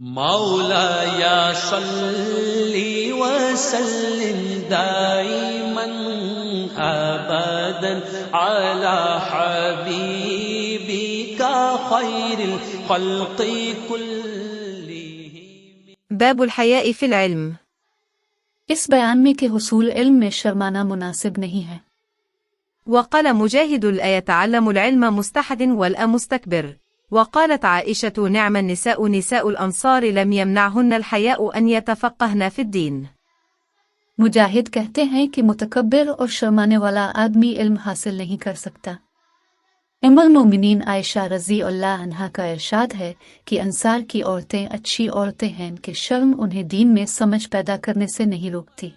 مولاي صل وسلم دائما ابدا على حبيبك خير الخلق كلهم. باب الحياء في العلم. اس بیان میں کہ حصول علم میں شرمانا مناسب نہیں ہے. وقال مجاهد لا يتعلم العلم مستحد ولا مستكبر. وقالت عائشة نعم النساء نساء الأنصار لم يمنعهن الحياء أن يتفقهن في الدين. مجاہد کہتے ہیں کہ متکبر اور شرمانے والا آدمی علم حاصل نہیں کر سکتا. ام المومنین عائشہ رضی اللہ عنہا کا ارشاد ہے کہ انصار کی عورتیں اچھی عورتیں ہیں کہ شرم انہیں دین میں سمجھ پیدا کرنے سے نہیں روکتی.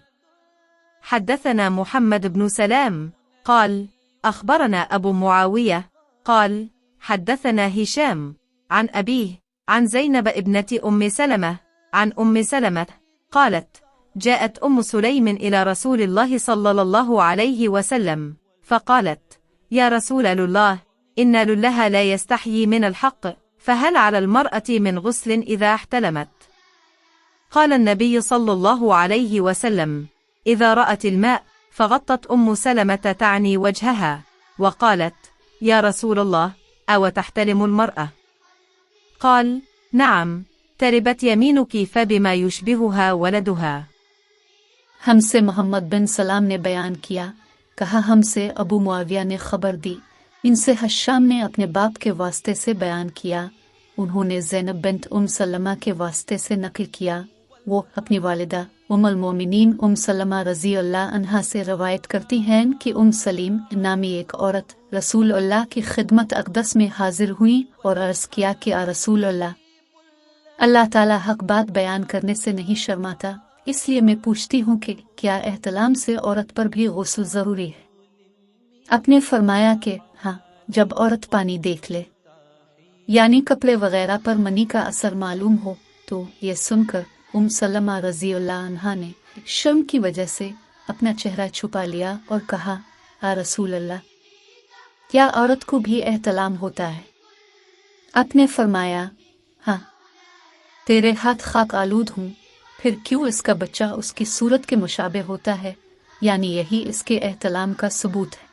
حدثنا محمد بن سلام قال أخبرنا أبو معاوية قال حدثنا هشام عن أبيه عن زينب ابنة أم سلمة عن أم سلمة قالت جاءت أم سليم إلى رسول الله صلى الله عليه وسلم فقالت يا رسول الله إن لله لا يستحيي من الحق فهل على المرأة من غسل إذا احتلمت؟ قال النبي صلى الله عليه وسلم إذا رأت الماء فغطت أم سلمة تعني وجهها وقالت يا رسول الله أو تحتلم المرأة؟ قال نعم تربت يمينك فبما يشبهها ولدها. ہم سے محمد بن سلام نے بیان کیا، کہا ہم سے ابو معاویہ نے خبر دی، ان سے حشام نے اپنے باپ کے واسطے سے بیان کیا، انہوں نے زینب بنت ام سلمہ کے واسطے سے نقل کیا، وہ اپنی والدہ ام المومنین ام سلمہ رضی اللہ عنہا سے روایت کرتی ہیں کہ ام سلیم نامی ایک عورت رسول اللہ کی خدمت اقدس میں حاضر ہوئی اور عرض کیا کہ رسول اللہ تعالیٰ حق بات بیان کرنے سے نہیں شرماتا، اس لیے میں پوچھتی ہوں کہ کیا احتلام سے عورت پر بھی غسل ضروری ہے؟ آپ نے فرمایا کہ ہاں، جب عورت پانی دیکھ لے، یعنی کپڑے وغیرہ پر منی کا اثر معلوم ہو. تو یہ سن کر ام سلمہ رضی اللہ عنہا نے شرم کی وجہ سے اپنا چہرہ چھپا لیا اور کہا رسول اللہ، کیا عورت کو بھی احتلام ہوتا ہے؟ آپ نے فرمایا ہاں. تیرے ہاتھ خاک آلود ہوں، پھر کیوں اس کا بچہ اس کی صورت کے مشابہ ہوتا ہے؟ یعنی یہی اس کے احتلام کا ثبوت ہے.